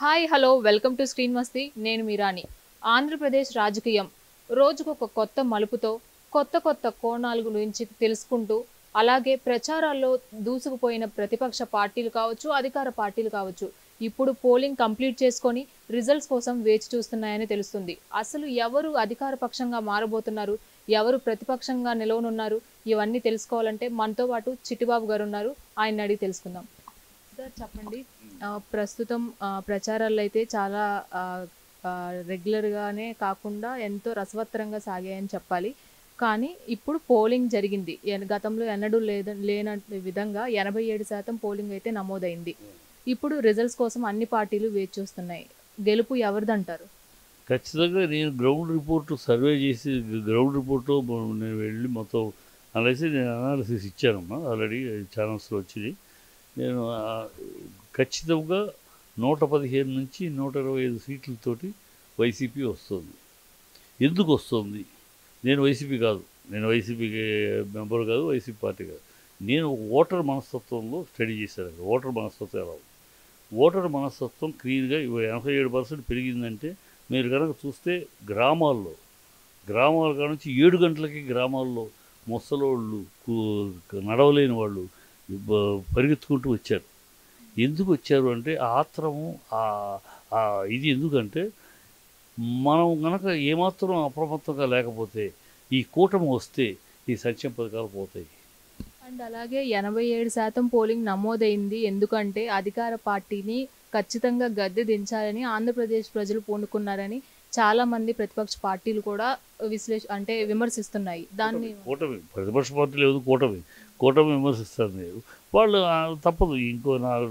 Hi hello welcome to screen మస్తీ నేను మీరాని ఆంధ్రప్రదేశ్ రాజకీయం రోజుకొక కొత్త మలుపుతో కొత్త కొత్త కోణాల గురించి తెలుసుకుంటూ అలాగే ప్రచారాల్లో దూసుకుపోయిన ప్రతిపక్ష పార్టీలు కావచ్చు అధికార పార్టీలు కావచ్చు ఇప్పుడు పోలింగ్ కంప్లీట్ చేసుకొని రిజల్ట్స్ కోసం వేచి చూస్తున్నాయని తెలుస్తుంది. అసలు ఎవరు అధికార పక్షంగా మారబోతున్నారు, ఎవరు ప్రతిపక్షంగా నిలవనున్నారు, ఇవన్నీ తెలుసుకోవాలంటే మనతో పాటు చిట్టిబాబు గారు ఉన్నారు. ఆయన అడిగి తెలుసుకుందాం. సార్ చెప్పండి, ప్రస్తుతం ప్రచారాలు అయితే చాలా రెగ్యులర్గానే కాకుండా ఎంతో రసవత్తరంగా సాగాయని చెప్పాలి. కానీ ఇప్పుడు పోలింగ్ జరిగింది. గతంలో ఎన్నడూ లేని విధంగా 87% పోలింగ్ అయితే నమోదైంది. ఇప్పుడు రిజల్ట్స్ కోసం అన్ని పార్టీలు వేచి చూస్తున్నాయి. గెలుపు ఎవరిదంటారు? ఖచ్చితంగా నేను గ్రౌండ్ రిపోర్టు సర్వే చేసి గ్రౌండ్ రిపోర్టు నేను వెళ్ళి మొత్తం నేను అనాలిసిస్ ఇచ్చానమ్మా. ఆల్రెడీ ఛానల్స్లో వచ్చింది. నేను ఖచ్చితంగా 115 నుంచి 125 సీట్లతోటి వైసీపీ వస్తుంది. ఎందుకు వస్తుంది? నేను వైసీపీ కాదు, నేను వైసీపీకి మెంబర్ కాదు, వైసీపీ పార్టీ కాదు. నేను ఓటర్ మనస్తత్వంలో స్టడీ చేశాను. ఓటర్ మనస్తత్వం ఎలా ఉంది? ఓటర్ మనస్తత్వం క్లియర్గా 87% పెరిగిందంటే మీరు కనుక చూస్తే గ్రామాల కాడ నుంచి 7 గంటలకి గ్రామాల్లో ముసలోళ్ళు, నడవలేని వాళ్ళు పరిగెత్తుకుంటూ వచ్చారు. ఎందుకు వచ్చారు అంటే ఆత్రము, ఇది ఎందుకంటే మనం కనుక ఏమాత్రం అప్రమత్తంగా లేకపోతే ఈ కూటమి వస్తే ఈ సంక్షేమ పథకాలు పోతాయి. అండ్ అలాగే 87% పోలింగ్ నమోదైంది. ఎందుకంటే అధికార పార్టీని ఖచ్చితంగా గద్దె దించాలని ఆంధ్రప్రదేశ్ ప్రజలు పూనుకున్నారని చాలా మంది ప్రతిపక్ష పార్టీలు కూడా విమర్శిస్తున్నాయి. దాన్ని కూటమి ప్రతిపక్ష పార్టీ లేదు, కూటమి విమర్శిస్తారు. మీరు వాళ్ళు తప్పదు.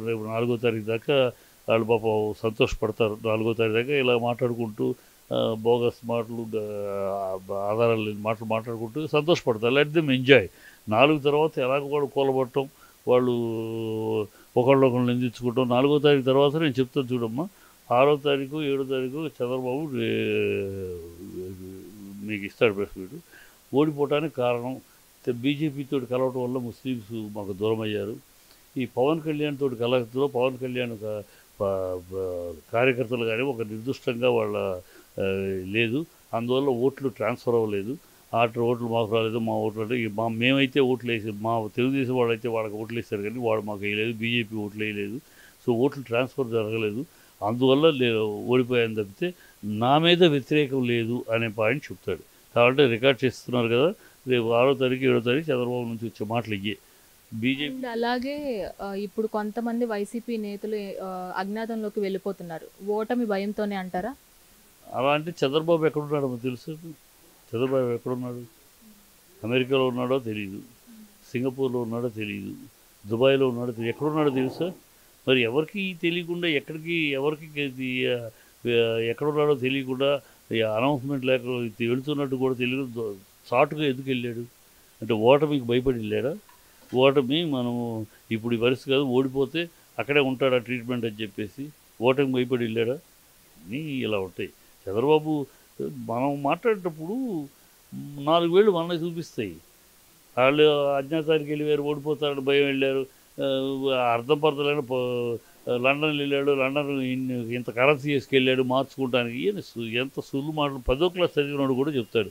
రేపు 4వ తారీఖు దాకా వాళ్ళు పాపం సంతోషపడతారు. 4వ తారీఖు దాకా ఇలా మాట్లాడుకుంటూ బోగస్ మాటలు, ఆధారాలు లేని మాటలు మాట్లాడుకుంటూ సంతోషపడతారు. Let them enjoy. 4 తర్వాత ఎలాగ వాళ్ళు కూలబట్టడం, వాళ్ళు ఒకళ్ళొకళ్ళు నిందించుకుంటాం. 4వ తారీఖు తర్వాత నేను చెప్తాను చూడమ్మా. 6వ తారీఖు 7వ తారీఖు చంద్రబాబు మీకు ఇస్తాడు ప్రెస్ మీట్. ఓడిపోవటానికి కారణం బీజేపీతో కలవటం వల్ల ముస్లిమ్స్ మాకు దూరం అయ్యారు. ఈ పవన్ కళ్యాణ్ తోటి కలగతలో పవన్ కళ్యాణ్ కార్యకర్తలు కానీ ఒక నిర్దిష్టంగా వాళ్ళ లేదు, అందువల్ల ఓట్లు ట్రాన్స్ఫర్ అవ్వలేదు. ఓట్లు మాకు రాలేదు. మా ఓట్లు అంటే మేమైతే ఓట్లు వేసి, మా తెలుగుదేశం వాళ్ళైతే వాళ్ళకి ఓట్లు వేస్తారు కానీ వాడు మాకు వేయలేదు. బీజేపీ ఓట్లు వేయలేదు. సో ఓట్లు ట్రాన్స్ఫర్ జరగలేదు. అందువల్ల ఓడిపోయాను తప్పితే నా మీద వ్యతిరేకం లేదు అనే పాయింట్ చెప్తాడు. కాబట్టి రికార్డ్ చేస్తున్నారు కదా, రేపు 6వ తారీఖు 7వ తారీఖు చంద్రబాబు నుంచి వచ్చే మాటలు ఇయ్యే. బీజేపీ అలాగే ఇప్పుడు కొంతమంది వైసీపీ నేతలు అజ్ఞాతంలోకి వెళ్ళిపోతున్నారు. ఓటమి భయంతోనే అంటారా? అలా అంటే చంద్రబాబు ఎక్కడున్నాడో తెలుసు. చంద్రబాబు ఎక్కడున్నాడు? అమెరికాలో ఉన్నాడో తెలియదు, సింగపూర్లో ఉన్నాడో తెలియదు, దుబాయ్లో ఉన్నాడో తెలియదు. ఎక్కడున్నాడో తెలుసా? మరి ఎవరికి తెలియకుండా ఎవరికి ఎక్కడున్నాడో తెలియకుండా అనౌన్స్మెంట్ లేక వెళుతున్నట్టు కూడా తెలియదు. చాటుగా ఎందుకు వెళ్ళాడు అంటే ఓటమికి భయపడి వెళ్ళాడా? ఓటమి మనము ఇప్పుడు ఈ పరిస్థితి కాదు, ఓడిపోతే అక్కడే ఉంటాడా ట్రీట్మెంట్ అని చెప్పేసి ఓటమికి భయపడి వెళ్ళాడా? అన్నీ ఇలా ఉంటాయి. చంద్రబాబు మనం మాట్లాడేటప్పుడు 4 వేళ్ళు మనల్ని చూపిస్తాయి. వాళ్ళు అజ్ఞాతానికి వెళ్ళారు, ఓడిపోతారని భయం వెళ్ళారు. అర్థం పడతలేని లండన్ వెళ్ళాడు, లండన్ ఇంత కరెన్సీ వేసుకెళ్ళాడు మార్చుకోవడానికి. ఎంత సులువు మాటలు 10వ క్లాస్ చదివినాడు కూడా చెప్తాడు.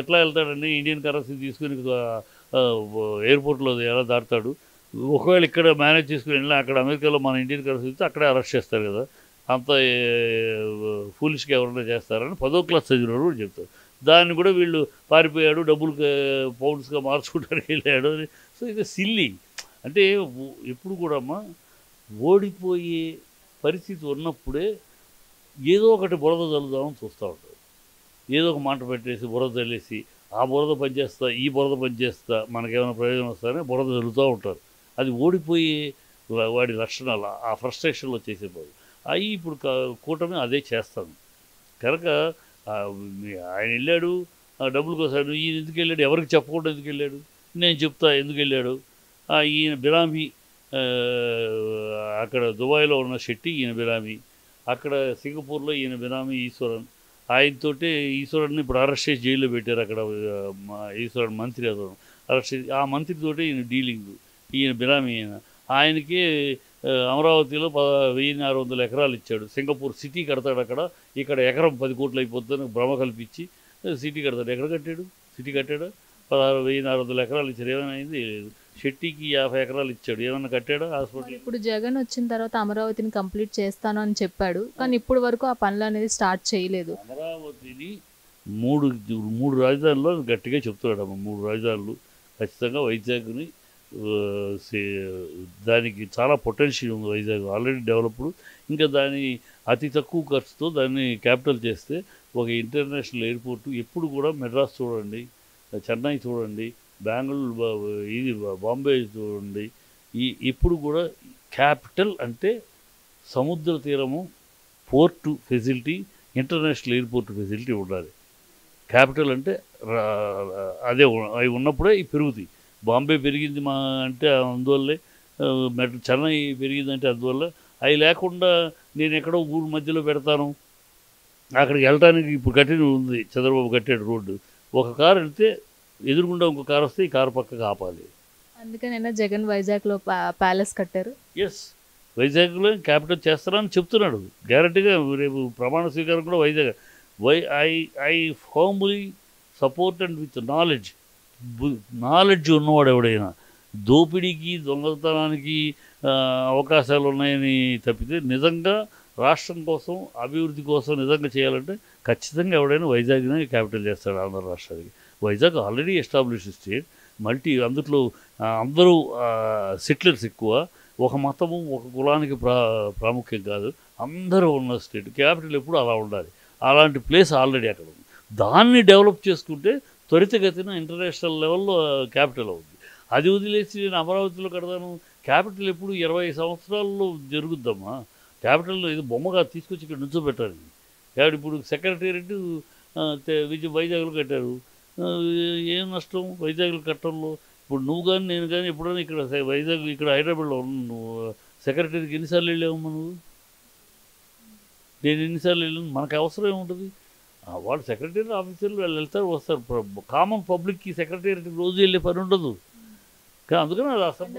ఎట్లా వెళ్తాడండి ఇండియన్ కరెన్సీ తీసుకుని ఎయిర్పోర్ట్లో ఎలా దాటుతాడు? ఒకవేళ ఇక్కడ మేనేజ్ చేసుకుని వెళ్ళినా అక్కడ అమెరికాలో మన ఇండియన్ కరెన్సీ ఇస్తే అక్కడే అరెస్ట్ చేస్తారు కదా, అంత ఫూలిష్గా ఎవరైనా చేస్తారని 10వ క్లాస్ చదివినాడు కూడా చెప్తారు. దాన్ని కూడా వీళ్ళు పారిపోయాడు, డబ్బులు పౌండ్స్గా మార్చుకోవడానికి వెళ్ళాడు. సో ఇది సిల్లీ. అంటే ఎప్పుడు కూడా అమ్మా ఓడిపోయే పరిస్థితి ఉన్నప్పుడే ఏదో ఒకటి బురద చల్లుదామని చూస్తూ ఉంటారు. ఏదో ఒక మాట పెట్టేసి బురద చల్లేసి ఆ బురద పనిచేస్తా, ఈ బురద పనిచేస్తా, మనకేమైనా ప్రయోజనం వస్తారని బురద చల్లుతూ ఉంటారు. అది ఓడిపోయే వాడి లక్షణాలు, ఆ ఫ్రస్ట్రేషన్లో చేసే బదులు అవి ఇప్పుడు కూటమి అదే చేస్తాను. కనుక ఆయన వెళ్ళాడు, డబ్బులు కోసాడు. ఈయన ఎందుకు వెళ్ళాడు? ఎవరికి చెప్పకుండా ఎందుకు వెళ్ళాడు? నేను చెప్తా ఎందుకు వెళ్ళాడు. ఈయన బిరామీ, అక్కడ దుబాయ్లో ఉన్న శెట్టి ఈయన బిరామీ, అక్కడ సింగపూర్లో ఈయన బిరామీ ఈశ్వరన్. ఆయనతోటే ఈశ్వరన్ని ఇప్పుడు అరెస్ట్ చేసి జైల్లో పెట్టారు. అక్కడ ఈశ్వరన్ మంత్రి అతను అరెస్ట్ చేసి ఆ మంత్రితోటే ఈయన డీలింగు. ఈయన బిరామీ ఆయనకే అమరావతిలో 1600 ఎకరాలు ఇచ్చాడు. సింగపూర్ సిటీ కడతాడు అక్కడ, ఇక్కడ ఎకరం 10 కోట్లు అయిపోతుందని భ్రమ కల్పించి సిటీ కడతాడు. ఎక్కడ కట్టాడు? సిటీ కట్టాడా? 1600 ఎకరాలు ఇచ్చాడు. ఏమైనా అయింది? లేదు. షెట్టికి 50 ఎకరాలు ఇచ్చాడు. ఏమైనా కట్టాడా హాస్పిటల్? ఇప్పుడు జగన్ వచ్చిన తర్వాత అమరావతిని కంప్లీట్ చేస్తాను అని చెప్పాడు, కానీ ఇప్పుడు వరకు ఆ పనులు అనేది స్టార్ట్ చేయలేదు. అమరావతిని మూడు రాజధానుల్లో గట్టిగా చెప్తున్నాడు అమ్మ. 3 రాజధానులు ఖచ్చితంగా వైజాగ్ని దానికి చాలా పొటెన్షియల్ ఉంది. Vizag already developed. ఇంకా దాని అతి తక్కువ ఖర్చుతో దాన్ని క్యాపిటల్ చేస్తే ఒక ఇంటర్నేషనల్ ఎయిర్పోర్ట్ ఎప్పుడు కూడా మెడ్రాస్ చూడండి, చెన్నై చూడండి, బెంగళూరు ఇది బాంబే చూడండి, ఇప్పుడు కూడా క్యాపిటల్ అంటే సముద్ర తీరము, port facility, international airport facility ఉండాలి. క్యాపిటల్ అంటే అదే అవి ఉన్నప్పుడే ఇవి పెరుగుతాయి. బాంబే పెరిగింది అంటే అందువల్లే, చెన్నై పెరిగిందంటే అందువల్ల. అవి లేకుండా నేను ఎక్కడో ఊరు మధ్యలో పెడతాను, అక్కడికి వెళ్ళడానికి ఇప్పుడు కట్టిన ఉంది, చంద్రబాబు కట్టాడు రోడ్డు. ఒక కారు వెళ్తే ఎదురుగుండా ఇంకో కారు వస్తే ఈ కారు పక్కకు ఆపాలి. అందుకనైనా జగన్ వైజాగ్లో ప్యాలెస్ కట్టారు. ఎస్, వైజాగ్లో క్యాపిటల్ చేస్తారని చెప్తున్నాడు గ్యారంటీగా. రేపు ప్రమాణ స్వీకారం కూడా Vizag. I firmly support and with knowledge ఉన్నవాడు ఎవడైనా దోపిడీకి దొంగతనానికి అవకాశాలు ఉన్నాయని తప్పితే నిజంగా రాష్ట్రం కోసం అభివృద్ధి కోసం నిజంగా చేయాలంటే ఖచ్చితంగా ఎవడైనా వైజాగ్ని క్యాపిటల్ చేస్తాడు ఆంధ్ర రాష్ట్రానికి. వైజాగ్ ఆల్రెడీ ఎస్టాబ్లిష్డ్ స్టేట్, అందులో అందరూ సెటిలర్స్ ఎక్కువ, ఒక మతము ఒక కులానికి ప్రాముఖ్యం కాదు, అందరూ ఉన్న స్టేట్. క్యాపిటల్ ఎప్పుడు అలా ఉండాలి. అలాంటి ప్లేస్ ఆల్రెడీ అక్కడ ఉంది. దాన్ని డెవలప్ చేసుకుంటే త్వరితగతిన ఇంటర్నేషనల్ లెవెల్లో క్యాపిటల్ అవుతుంది. అది వదిలేసి నేను అమరావతిలో కడతాను, క్యాపిటల్ ఎప్పుడు 20 సంవత్సరాల్లో జరుగుద్దమ్మా. క్యాపిటల్లో ఇది బొమ్మగా తీసుకొచ్చి ఇక్కడ నుంచోబెట్టాలి. కాబట్టి ఇప్పుడు సెక్రటేరియట్ వైజాగ్లో కట్టారు. ఏం నష్టం వైజాగ్లో కట్టడంలో? ఇప్పుడు నువ్వు కానీ నేను కానీ ఎప్పుడైనా ఇక్కడ వైజాగ్ ఇక్కడ హైదరాబాద్లో నువ్వు సెక్రటరీకి ఎన్నిసార్లు వెళ్ళావమ్మా? నువ్వు నేను ఎన్నిసార్లు వెళ్ళాను? మనకు అవసరం ఏముంటుంది? వాళ్ళు సెక్రటరీ ఆఫీసర్లు వాళ్ళు వెళ్తారు వస్తారు. కామన్ పబ్లిక్కి సెక్రటరీకి రోజు వెళ్ళే పని ఉండదు. అందుకని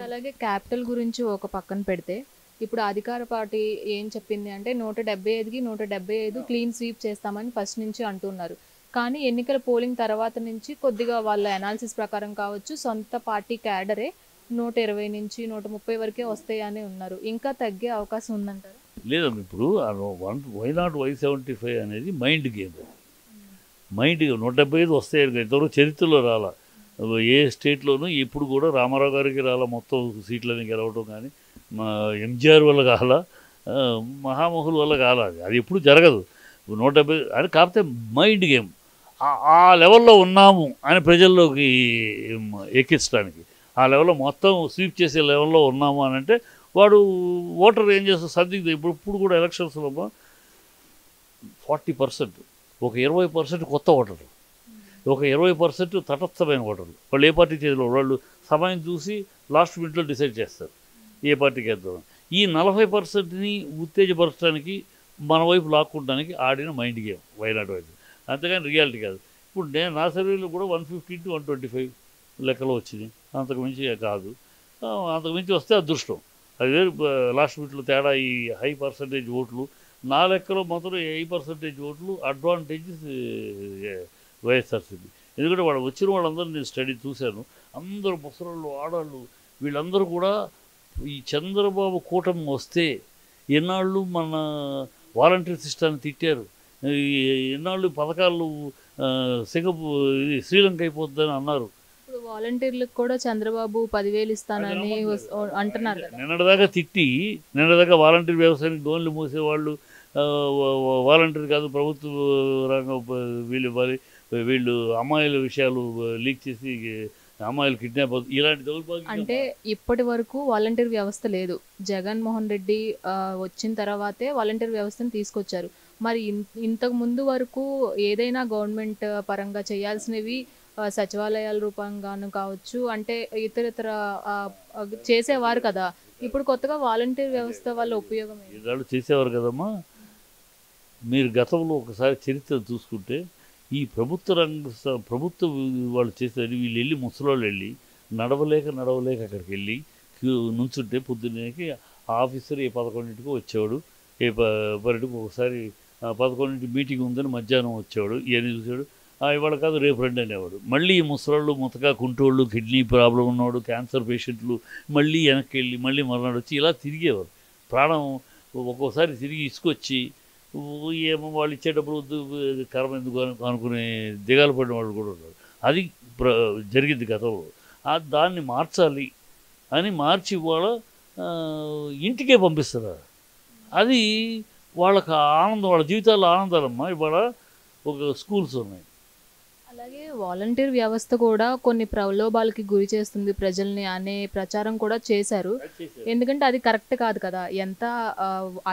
అలాగే క్యాపిటల్ గురించి ఒక పక్కన పెడితే ఇప్పుడు అధికార పార్టీ ఏం చెప్పింది అంటే 175కి 175 క్లీన్ స్వీప్ చేస్తామని ఫస్ట్ నుంచి అంటున్నారు. కానీ ఎన్నికల పోలింగ్ తర్వాత నుంచి కొద్దిగా వాళ్ళ అనాలిసిస్ ప్రకారం కావచ్చు, సొంత పార్టీ క్యాడరే 120 నుంచి 130 వరకే వస్తాయని ఉన్నారు. ఇంకా తగ్గే అవకాశం ఉందంటారు? లేదండి. ఇప్పుడు వై నాట్ Y75 అనేది మైండ్ గేమ్. 175 వస్తాయి. ఇంతవరకు చరిత్రలో రాలా ఏ స్టేట్లోనూ. ఇప్పుడు కూడా రామారావు గారికి రాలా మొత్తం సీట్లని గెలవడం, కానీ ఎంజీఆర్ వల్ల కాల, మహామహుల వల్ల కాల. అది ఎప్పుడు జరగదు 170 అని. కాకపోతే మైండ్ గేమ్ ఆ లెవెల్లో ఉన్నాము అని ప్రజల్లోకి ఎక్కించడానికి, ఆ లెవెల్లో మొత్తం స్వీప్ చేసే లెవెల్లో ఉన్నాము అని అంటే వాడు ఓటర్ ఏం చేస్తారు? సందిగ్ధం. ఇప్పుడు కూడా ఎలక్షన్స్లో 40%, ఒక 20% కొత్త ఓటర్లు, ఒక 20% తటస్థమైన ఓటర్లు. వాళ్ళు ఏ పార్టీ చేతిలో వాళ్ళు సమయం చూసి లాస్ట్ మినిట్లో డిసైడ్ చేస్తారు ఏ పార్టీకి వేద్దాం. ఈ 40%ని ఉత్తేజపరచడానికి మన వైపు లాక్కుంటానికి ఆడిన మైండ్ గేమ్ వైనాడు వైపు, అంతేగాని రియాలిటీ కాదు. ఇప్పుడు నేను నా సర్వేలో కూడా 150 to 125 లెక్కలో వచ్చింది. అంతకుమించి కాదు. అంతకుమించి వస్తే అదృష్టం. అది వేరు. లాస్ట్ మినిట్లో తేడా ఈ హై పర్సంటేజ్ ఓట్లు. నా లెక్కలో మాత్రం 8% ఓట్లు అడ్వాంటేజ్ వైఎస్ఆర్సీపీ. ఎందుకంటే వాడు వచ్చిన వాళ్ళందరూ నేను స్టడీ చూశాను. అందరూ ముసలోళ్ళు, ఆడవాళ్ళు, వీళ్ళందరూ కూడా ఈ చంద్రబాబు కూటమి వస్తే ఎన్నాళ్ళు మన వాలంటీర్ సిస్టాన్ని తిట్టారు, ఎన్నాళ్ళు పథకాలు శ్రీలంక అయిపోతుందని అన్నారు. ఇప్పుడు వాలంటీర్లకు కూడా చంద్రబాబు 10,000 ఇస్తానని అంటున్నారు. నిన్నదాకా వాలంటీర్ వ్యవస్థని గోన్లు మూసేవాళ్ళు, వాలంటీర్ కాదు ప్రభుత్వ రంగం వీళ్ళు ఇవ్వాలి, వీళ్ళు అమ్మాయిల విషయాలు లీక్ చేసి అమ్మాయిలు కిడ్నాప్ అవుతుంది, ఇలాంటి దౌర్భాగ్యం. అంటే ఇప్పటి వరకు వాలంటీర్ వ్యవస్థ లేదు. జగన్మోహన్ రెడ్డి వచ్చిన తర్వాతే వాలంటీర్ వ్యవస్థను తీసుకొచ్చారు. మరి ఇంతకు ముందు వరకు ఏదైనా గవర్నమెంట్ పరంగా చేయాల్సినవి సచివాలయాల రూపంగాను కావచ్చు, అంటే ఇతర చేసేవారు కదా. ఇప్పుడు కొత్తగా వాలంటీర్ వ్యవస్థ వల్ల ఉపయోగం ఏదాళ్ళు చేసేవారు కదమ్మా. మీరు గతంలో ఒకసారి చరిత్ర చూసుకుంటే ఈ ప్రభుత్వ వాళ్ళు చేసేది, వీళ్ళు వెళ్ళి ముసలోళ్ళు వెళ్ళి నడవలేక అక్కడికి వెళ్ళి నుంచుంటే పొద్దున్నేకి ఆఫీసర్ ఏ 11ంటికో వచ్చేవాడు, ఏ 12ంటికి ఒకసారి 11ంటి మీటింగ్ ఉందని మధ్యాహ్నం వచ్చేవాడు, ఇవన్నీ చూసాడు. ఇవాళ కాదు రేపు రండి అనేవాడు. మళ్ళీ ముసలోళ్ళు, ముతక కుంటోళ్ళు, కిడ్నీ ప్రాబ్లం ఉన్నవాడు, క్యాన్సర్ పేషెంట్లు మళ్ళీ వెనక్కి వెళ్ళి మళ్ళీ మర్నాడు వచ్చి ఇలా తిరిగేవారు. ప్రాణం ఒక్కోసారి తిరిగి ఇసుకొచ్చి ఏమో వాళ్ళు ఇచ్చేటప్పుడు కర్మ ఎందుకు అనుకునే దిగాలు పడిన వాళ్ళు కూడా ఉన్నారు. అది జరిగింది గతంలో. దాన్ని మార్చాలి అని మార్చి ఇవాళ ఇంటికే పంపిస్తున్నారు. అది వాళ్ళకి ఆనందం, వాళ్ళ జీవితాల్లో ఆనందాలమ్మా. ఇవాళ ఒక స్కూల్స్ ఉన్నాయి. అలాగే వాలంటీర్ వ్యవస్థ కూడా కొన్ని ప్రలోభాలకి గురి చేస్తుంది ప్రజల్ని అనే ప్రచారం కూడా చేశారు. ఎందుకంటే అది కరెక్ట్ కాదు కదా. ఎంత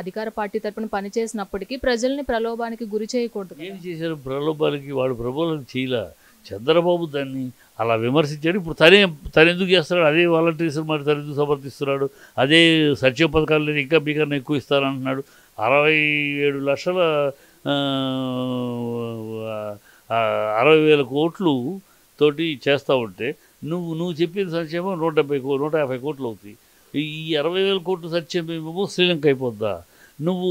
అధికార పార్టీ తరపున పనిచేసినప్పటికీ ప్రజల్ని ప్రలోభానికి గురి చేయకూడదు. ఏం చేశారు ప్రలోభాలకి? వాడు ప్రలోభాలకు చేయలే. చంద్రబాబు దాన్ని అలా విమర్శించాడు. ఇప్పుడు తను ఎందుకు చేస్తున్నాడు? అదే వాలంటీర్స్ మరి తను ఎందుకు సమర్థిస్తున్నాడు? అదే సత్యం పథకాలు ఇంకా మీకన్నా ఎక్కువ ఇస్తారంటున్నాడు. 67 లక్షల 60,000 కోట్లు తోటి చేస్తూ ఉంటే నువ్వు చెప్పిన సంక్షేమం 150 కోట్లు అవుతాయి. ఈ 60,000 కోట్లు సంక్షేమేమో శ్రీలంక అయిపోద్దా? నువ్వు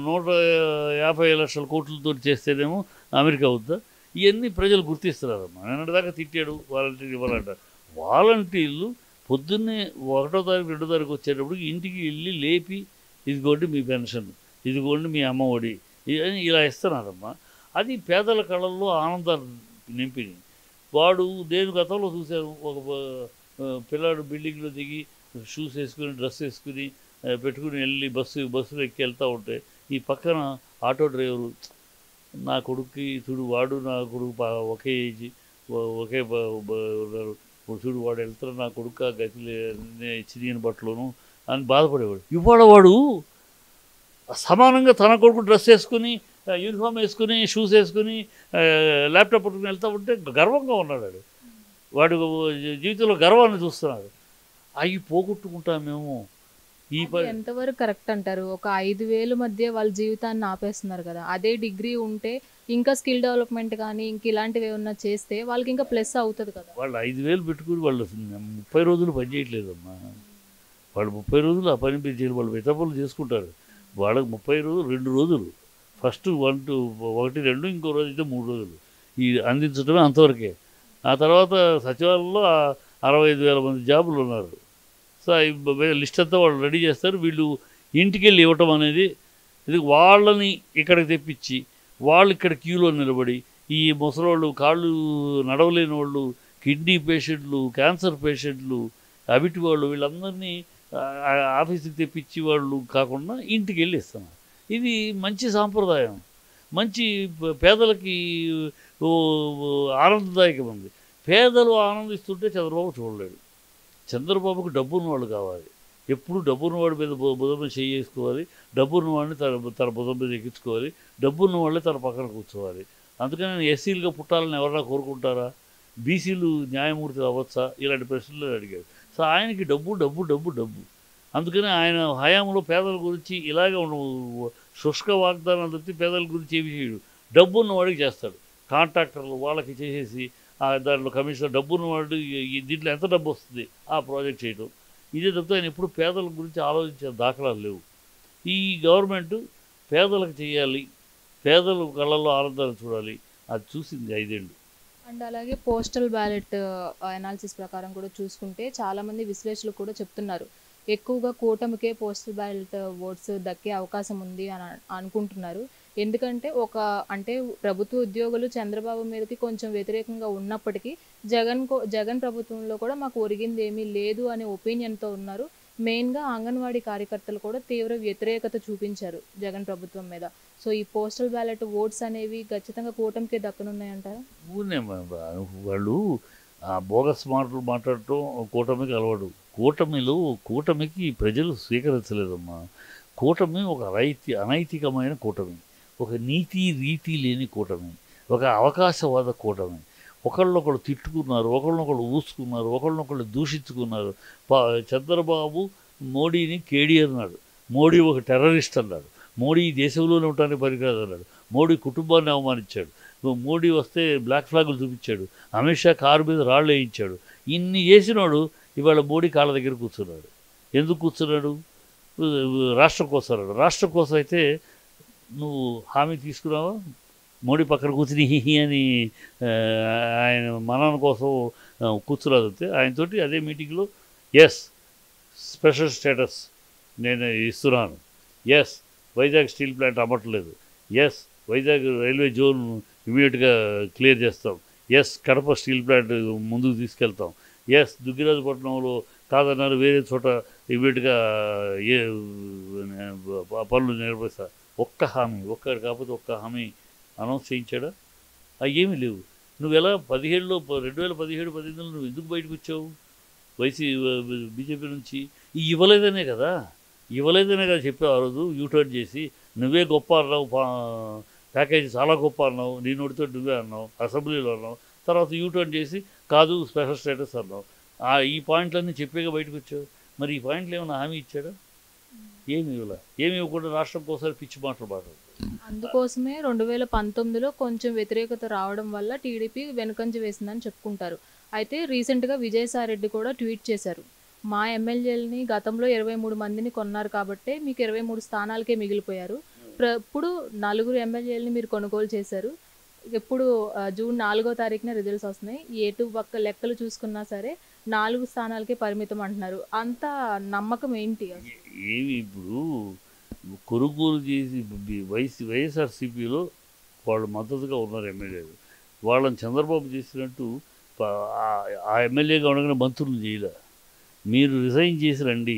150 లక్షల కోట్లతో చేస్తేనేమో అమెరికా అవుద్దా? ఇవన్నీ ప్రజలు గుర్తిస్తున్నారమ్మా. నిన్నటిదాకా తిట్టాడు వాలంటీర్ ఇవ్వాలంట. వాలంటీర్లు పొద్దున్నే 1వ తారీఖు 2వ తారీఖు వచ్చేటప్పుడు ఇంటికి వెళ్ళి లేపి ఇదిగోండి మీ పెన్షన్, ఇదిగోండి మీ అమ్మఒడి ఇలా ఇస్తున్నారమ్మా. అది పేదల కళల్లో ఆనందాన్ని నింపింది. వాడు నేను గతంలో చూశాను, ఒక పిల్లాడు బిల్డింగ్లో దిగి షూస్ వేసుకుని డ్రెస్ వేసుకుని పెట్టుకుని వెళ్ళి బస్సులో ఎక్కి వెళ్తూ ఉంటే ఈ పక్కన ఆటో డ్రైవరు నా కొడుక్కి చూడు, వాడు నా కొడుకు ఒకే ఏజ్, ఒకే ఉన్నారు, చూడు వాడు వెళ్తారు, నా కొడుకు గతి చిరిగిన బట్టలోను అని బాధపడేవాడు. ఇవాళ వాడు సమానంగా తన కొడుకు డ్రెస్ వేసుకుని యూనిఫామ్ వేసుకుని షూస్ వేసుకుని ల్యాప్టాప్ పట్టుకుని వెళ్తూ ఉంటే గర్వంగా ఉన్నాడు. వాడు జీవితంలో గర్వాన్ని చూస్తున్నాడు. అవి పోగొట్టుకుంటాం మేము. ఎంతవరకు కరెక్ట్ అంటారు? ఒక 5,000 మధ్య వాళ్ళ జీవితాన్ని ఆపేస్తున్నారు కదా. అదే డిగ్రీ ఉంటే ఇంకా స్కిల్ డెవలప్మెంట్ కానీ ఇంక ఇలాంటివి ఏమన్నా చేస్తే వాళ్ళకి ఇంకా ప్లస్ అవుతుంది కదా. వాళ్ళు 5,000 పెట్టుకుని వాళ్ళు 30 రోజులు పని చేయట్లేదమ్మా. వాళ్ళు 30 రోజులు ఆ పని చేయరు. వాళ్ళు మిగతా పనులు చేసుకుంటారు. వాళ్ళకి 30 రోజులు 2 రోజులు, ఫస్ట్ 1 2, ఇంకో రోజు అయితే 3 రోజులు ఈ అందించడమే అంతవరకే. ఆ తర్వాత సచివాలయంలో 65,000 మంది జాబులు ఉన్నారు. సో లిస్ట్ అంతా వాళ్ళు రెడీ చేస్తారు. వీళ్ళు ఇంటికి వెళ్ళి ఇవ్వటం అనేది ఇది వాళ్ళని ఇక్కడికి తెప్పించి వాళ్ళు ఇక్కడ క్యూలో నిలబడి ఈ ముసలోళ్ళు, కాళ్ళు నడవలేని వాళ్ళు, కిడ్నీ పేషెంట్లు, క్యాన్సర్ పేషెంట్లు, అవిటి వాళ్ళు, వీళ్ళందరినీ ఆఫీస్కి తెప్పించి వాళ్ళు కాకుండా ఇంటికి వెళ్ళి ఇస్తున్నారు. ఇది మంచి సాంప్రదాయం, మంచి పేదలకి ఆనందదాయకం ఉంది. పేదలు ఆనందిస్తుంటే చంద్రబాబు చూడలేడు. చంద్రబాబుకు డబ్బున్న వాళ్ళు కావాలి. ఎప్పుడు డబ్బున్న వాడి మీద భుజం మీద చేసుకోవాలి, డబ్బున్న వాడిని తన భుజం మీద ఎక్కించుకోవాలి, డబ్బున్న వాళ్ళే తన పక్కన కూర్చోవాలి. అందుకని ఎస్సీలుగా పుట్టాలని ఎవరైనా కోరుకుంటారా? బీసీలు న్యాయమూర్తులు అవ్వచ్చా? ఇలాంటి ప్రశ్నలు అడిగాడు. సో ఆయనకి డబ్బు డబ్బు డబ్బు డబ్బు. అందుకని ఆయన హయాంలో పేదల గురించి ఇలాగే శుష్క వాగ్దానాలు తప్పి పేదల గురించి ఏమి చేయడు. డబ్బున్న వాడికి చేస్తాడు. కాంట్రాక్టర్లు వాళ్ళకి చేసేసి దాంట్లో కమిషన్ డబ్బున్న వాడు దీంట్లో ఎంత డబ్బు వస్తుంది ఆ ప్రాజెక్ట్ చేయడం. ఇదే తప్ప ఆయన ఎప్పుడు పేదల గురించి ఆలోచించే దాఖలాలు లేవు. ఈ గవర్నమెంట్ పేదలకు చేయాలి, పేదల కళ్ళల్లో ఆనందాలు చూడాలి, అది చూసింది 5 ఏళ్ళు. అండ్ అలాగే పోస్టల్ బ్యాలెట్ అనాలిసిస్ ప్రకారం కూడా చూసుకుంటే చాలామంది విశ్లేషకులు కూడా చెప్తున్నారు ఎక్కువగా కూటమికే పోస్టల్ బ్యాలెట్ ఓట్స్ దక్కే అవకాశం ఉంది అని అనుకుంటున్నారు. ఎందుకంటే అంటే ప్రభుత్వ ఉద్యోగులు చంద్రబాబు మీదకి కొంచెం వ్యతిరేకంగా ఉన్నప్పటికీ జగన్ ప్రభుత్వంలో కూడా మాకు ఒరిగింది ఏమీ లేదు అనే ఒపీనియన్తో ఉన్నారు. మెయిన్గా అంగన్వాడీ కార్యకర్తలు కూడా తీవ్ర వ్యతిరేకత చూపించారు జగన్ ప్రభుత్వం మీద. సో ఈ పోస్టల్ బ్యాలెట్ ఓట్స్ అనేవి ఖచ్చితంగా కూటమికే దక్కనున్నాయంటారా? వాళ్ళు బోగస్ మాటలు మాట్లాడటం కూటమికి అలవాడు. కూటమికి ప్రజలు స్వీకరించలేదమ్మా. కూటమి ఒక అనైతికమైన కూటమి, ఒక నీతి రీతి లేని కూటమి, ఒక అవకాశవాద కూటమి. ఒకళ్ళొకళ్ళు తిట్టుకున్నారు, ఒకళ్ళనొకళ్ళు ఊసుకున్నారు, ఒకళ్ళనొకళ్ళు దూషించుకున్నారు. చంద్రబాబు మోడీని కేడీ అన్నాడు, మోడీ ఒక టెర్రరిస్ట్ అన్నాడు, మోడీ దేశంలోనే ఉండడానికి పనికిరాదు అన్నాడు, మోడీ కుటుంబాన్ని అవమానించాడు, మోడీ వస్తే బ్లాక్ ఫ్లాగులు చూపించాడు, అమిత్ షా కారు మీద రాళ్ళు వేయించాడు. ఇన్ని చేసినాడు. ఇవాళ మోడీ కాళ్ళ దగ్గర కూర్చున్నాడు. ఎందుకు కూర్చున్నాడు? రాష్ట్రం కోసం అన్నాడు. రాష్ట్రం కోసం అయితే నువ్వు హామీ తీసుకున్నావా? మోడీ పక్కన కూర్చుని హిహి అని ఆ, ఆయన మనన కోసం కూర్చురాదంతే. ఆయనతోటి అదే మీటింగ్లో ఎస్ స్పెషల్ స్టేటస్ నేను ఇస్తున్నాను, ఎస్ వైజాగ్ స్టీల్ ప్లాంట్ అమ్మట్లేదు, ఎస్ వైజాగ్ రైల్వే జోన్ ఇమీడియట్గా క్లియర్ చేస్తాం, ఎస్ కడప స్టీల్ ప్లాంట్ ముందుకు తీసుకెళ్తాం, ఎస్ దుగ్గిరాజపట్నంలో కాదన్నారు వేరే చోట ఇమీడియట్గా ఏ పనులు నిర్వహిస్తా. ఒక్క హామీ, ఒక్కటి కాకపోతే ఒక్క హామీ అనౌన్స్ చేయించాడా? అవి ఏమీ లేవు. నువ్వు ఎలా 2017 2018 నువ్వు ఎందుకు బయటకు వచ్చావు బీజేపీ నుంచి? ఇవ్వలేదనే కదా చెప్పావు ఆ రోజు. యూటర్న్ చేసి నువ్వే గొప్ప అన్నావు, ప్యాకేజీ చాలా గొప్ప అన్నావు, నీ నోటితో నువ్వే అన్నావు, అసెంబ్లీలో అన్నావు. తర్వాత యూటర్న్ చేసి కాదు స్పెషల్ స్టేటస్ అన్నావు. ఈ పాయింట్లన్నీ చెప్పేగా బయటకు వచ్చావు. మరి ఈ పాయింట్లు ఏమైనా హామీ ఇచ్చాడా? ఏమి ఇవ్వకుండా రాష్ట్రం కోసం పిచ్చి మాటలు. అందుకోసమే 2019లో కొంచెం వ్యతిరేకత రావడం వల్ల టీడీపీ వెనుకంజ వేసిందని చెప్పుకుంటారు. అయితే రీసెంట్గా విజయసాయిరెడ్డి కూడా ట్వీట్ చేశారు, మా ఎమ్మెల్యేలని గతంలో 23 మందిని కొన్నారు కాబట్టే మీకు 23 స్థానాలకే మిగిలిపోయారు. ఇప్పుడు 4 ఎమ్మెల్యేలని మీరు కొనుగోలు చేశారు. ఇప్పుడు జూన్ 4వ తారీఖున రిజల్ట్స్ వస్తున్నాయి. ఎటు పక్క లెక్కలు చూసుకున్నా సరే 4 స్థానాలకే పరిమితం అంటున్నారు. అంత నమ్మకం ఏంటి? ఏమి ఇప్పుడు కొనుగోలు చేసి వైఎస్ఆర్సీపీలో వాళ్ళు మద్దతుగా ఉన్నారు ఎమ్మెల్యేలు. వాళ్ళని చంద్రబాబు చేసినట్టు ఆ ఎమ్మెల్యేగా ఉండగానే మంత్రులు చేయలే. మీరు రిజైన్ చేసి రండి,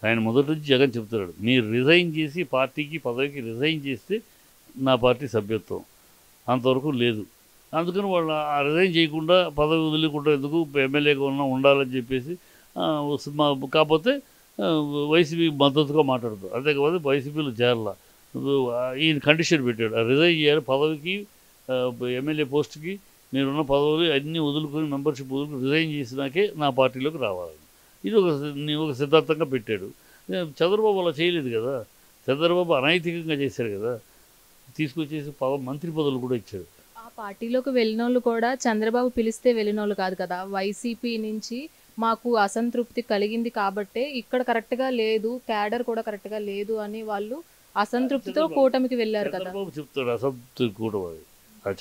ఆయన మొదటి నుంచి జగన్ చెప్తున్నాడు, మీరు రిజైన్ చేసి పార్టీకి పదవికి రిజైన్ చేస్తే నా పార్టీ సభ్యత్వం. అంతవరకు లేదు. అందుకని వాళ్ళు ఆ రిజైన్ చేయకుండా పదవి వదిలేకుండా ఎందుకు ఎమ్మెల్యేగా ఉండాలని చెప్పేసి కాకపోతే వైసీపీ మద్దతుగా మాట్లాడుతారు. అంతేకాకపోతే వైసీపీలో చేరాల. ఈయన కండిషన్ పెట్టాడు, రిజైన్ చేయాలి, పదవికి ఎమ్మెల్యే పోస్ట్కి మీరున్న పదవులు అన్నీ వదులుకొని మెంబర్షిప్ వదులుకొని రిజైన్ చేసినాకే నా పార్టీలోకి రావాలి. ఇది ఒక సిద్ధాంతంగా పెట్టాడు. చంద్రబాబు అలా చేయలేదు కదా. చంద్రబాబు అనైతికంగా చేశాడు కదా, తీసుకొచ్చేసి మంత్రి పదవులు కూడా ఇచ్చాడు. ఆ పార్టీలోకి వెళ్ళిన వాళ్ళు కూడా చంద్రబాబు పిలిస్తే వెళ్ళిన వాళ్ళు కాదు కదా. వైసీపీ నుంచి మాకు అసంతృప్తి కలిగింది కాబట్టే ఇక్కడ కరెక్ట్గా లేదు, క్యాడర్ కూడా కరెక్ట్గా లేదు అని వాళ్ళు అసంతృప్తితో కూటమికి వెళ్ళారు కదా. చంద్రబాబు చెప్తాడు అసంతృప్తి కూటమి.